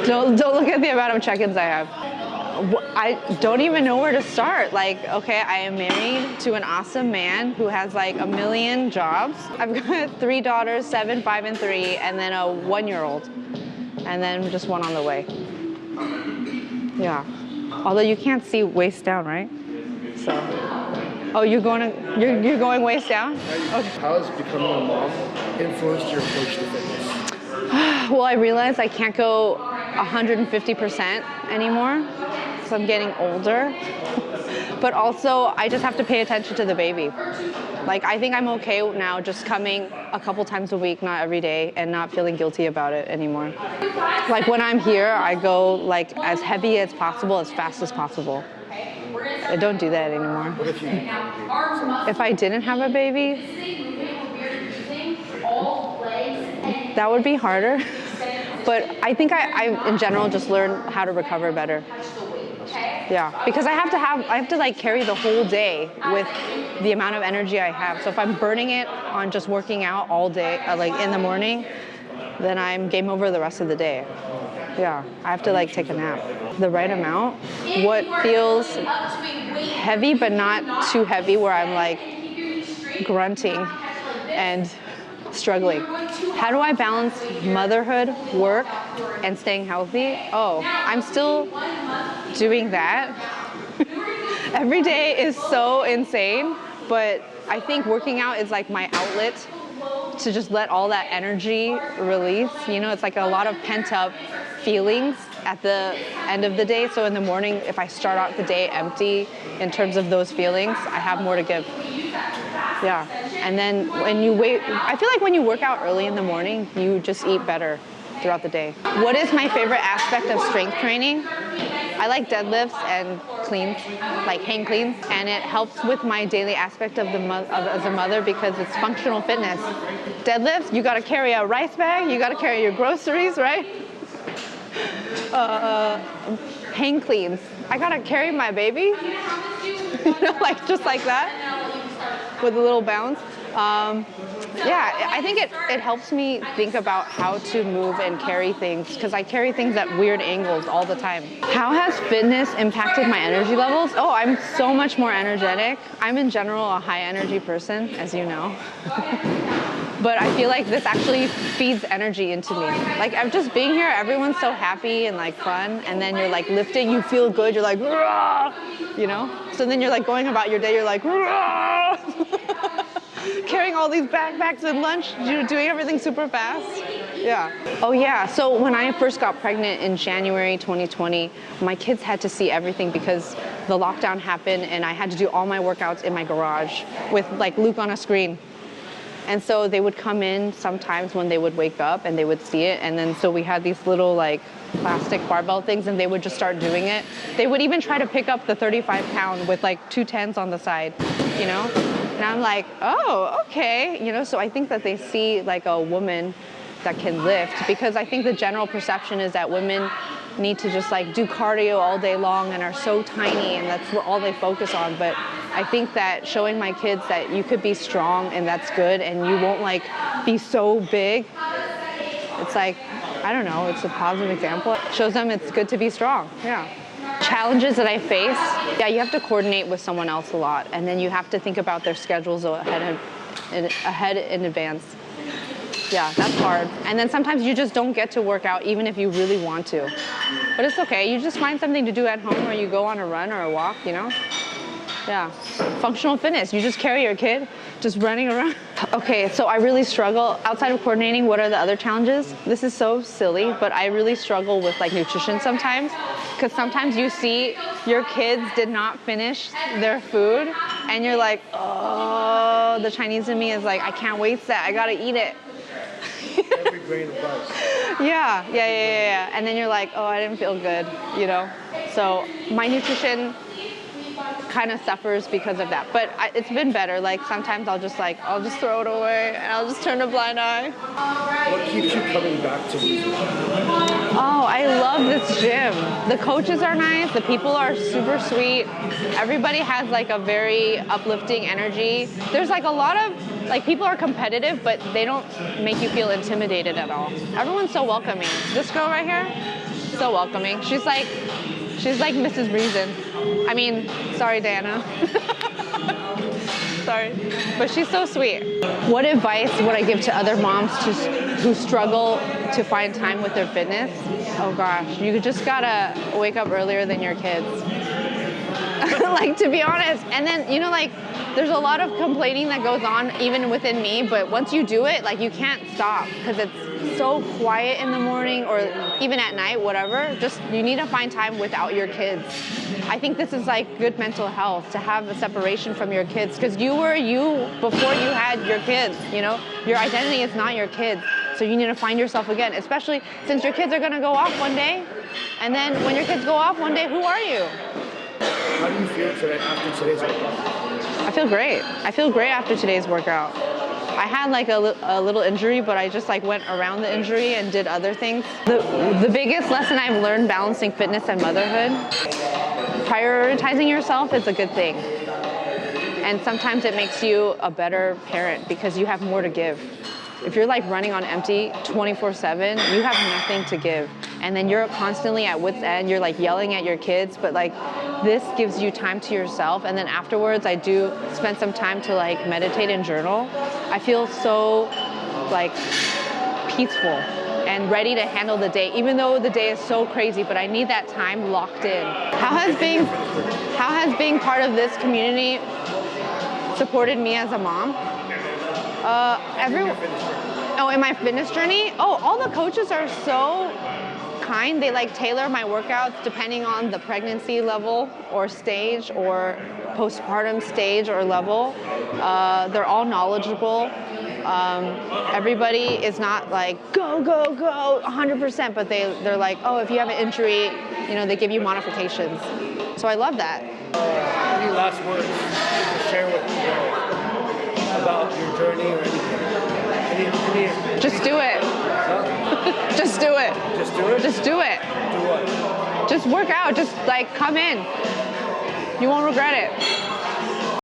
Don't look at the amount of check-ins I have. I don't even know where to start. Like, okay, I am married to an awesome man who has like a million jobs. I've got 3 daughters, 7, 5, and 3, and then a 1-year-old, and then just one on the way. Yeah. Although you can't see waist down, right? So. Oh, you're going waist down? Okay. How has becoming a mom influenced your approach to fitness? Well, I realized I can't go 150% anymore, so I'm getting older. But also, I just have to pay attention to the baby. Like, I think I'm okay now just coming a couple times a week, not every day, and not feeling guilty about it anymore. Like, when I'm here, I go like as heavy as possible, as fast as possible. I don't do that anymore. What if you didn't have a baby? If I didn't have a baby, that would be harder. But I think I in general just learned how to recover better. Yeah, because I have to like carry the whole day with the amount of energy I have. So if I'm burning it on just working out all day, like in the morning, then I'm game over the rest of the day. Yeah, I have to like take a nap. The right amount, what feels heavy but not too heavy where I'm like grunting and struggling. How do I balance motherhood, work, and staying healthy? Oh, I'm still doing that. Every day is so insane, but I think working out is like my outlet to just let all that energy release. You know, it's like a lot of pent up feelings at the end of the day. So in the morning, if I start out the day empty in terms of those feelings, I have more to give. Yeah. And then when you I feel like when you work out early in the morning, you just eat better throughout the day. What is my favorite aspect of strength training? I like deadlifts and cleans, like hang cleans, and it helps with my daily aspect of as a mother because it's functional fitness. Deadlifts, you gotta carry a rice bag, you gotta carry your groceries, right? Hang cleans, I gotta carry my baby, you know, like just like that, with a little bounce. Yeah, I think it helps me think about how to move and carry things because I carry things at weird angles all the time. How has fitness impacted my energy levels? Oh, I'm so much more energetic. I'm in general a high energy person, as you know. But I feel like this actually feeds energy into me. Like I'm just being here, everyone's so happy and like fun, and then you're like lifting, you feel good, you're like, "Rah!" You know? So then you're like going about your day, you're like, "Rah!" Carrying all these backpacks and lunch, you're doing everything super fast. Yeah. Oh yeah, so when I first got pregnant in January 2020, my kids had to see everything because the lockdown happened and I had to do all my workouts in my garage with like Luke on a screen. And so they would come in sometimes when they would wake up and they would see it. And then so we had these little like plastic barbell things and they would just start doing it. They would even try to pick up the 35-pound with like 2 10s on the side, you know? And I'm like, oh, okay. You know, so I think that they see like a woman that can lift because I think the general perception is that women need to just like do cardio all day long and are so tiny and that's all they focus on. But I think that showing my kids that you could be strong and that's good and you won't like be so big, it's like, I don't know, it's a positive example. It shows them it's good to be strong, yeah. Challenges that I face, yeah, you have to coordinate with someone else a lot and then you have to think about their schedules ahead in advance. Yeah, that's hard. And then sometimes you just don't get to work out even if you really want to. But it's okay, you just find something to do at home or you go on a run or a walk, you know? Yeah, functional fitness, you just carry your kid, just running around. Okay, so I really struggle, outside of coordinating, what are the other challenges? This is so silly, but I really struggle with like nutrition sometimes, because sometimes you see your kids did not finish their food, and you're like, oh, the Chinese in me is like, I can't waste that, I gotta eat it. Every grain of rice. Yeah. And then you're like, oh, I didn't feel good, you know? So my nutrition kind of suffers because of that. But it's been better. Like sometimes I'll just throw it away and I'll just turn a blind eye. What keeps you coming back to it? Oh, I love this gym. The coaches are nice. The people are super sweet. Everybody has like a very uplifting energy. There's like a lot of like people are competitive, but they don't make you feel intimidated at all. Everyone's so welcoming. This girl right here, so welcoming. She's like Mrs. Reason. I mean, sorry, Diana. Sorry, but she's so sweet. What advice would I give to other moms who struggle to find time with their fitness? Oh gosh, you just gotta wake up earlier than your kids. Like, to be honest. And then, you know, like, there's a lot of complaining that goes on even within me, but once you do it, like, you can't stop because it's so quiet in the morning or even at night, whatever. Just, you need to find time without your kids. I think this is like good mental health, to have a separation from your kids, because you were you before you had your kids, you know? Your identity is not your kids. So you need to find yourself again, especially since your kids are gonna go off one day. And then when your kids go off one day, who are you? How do you feel today after today's workout? I feel great. I feel great after today's workout. I had like a little injury, but I just like went around the injury and did other things. The biggest lesson I've learned balancing fitness and motherhood, prioritizing yourself is a good thing. And sometimes it makes you a better parent because you have more to give. If you're like running on empty 24/7, you have nothing to give. And then you're constantly at wit's end, you're like yelling at your kids, but like this gives you time to yourself. And then afterwards, I do spend some time to like meditate and journal. I feel so like peaceful and ready to handle the day, even though the day is so crazy, but I need that time locked in. How has being part of this community supported me as a mom? In my fitness journey? Oh, all the coaches are so kind. They like tailor my workouts depending on the pregnancy level or stage or postpartum stage or level. They're all knowledgeable. Everybody is not like, go, go, go, 100%, but they're like, oh, if you have an injury, you know, they give you modifications. So I love that. Any last words to share with me about your journey or anything? Just do it. Huh? Just do it. Just do it? Just do it. Do what? Just work out. Just like come in. You won't regret it.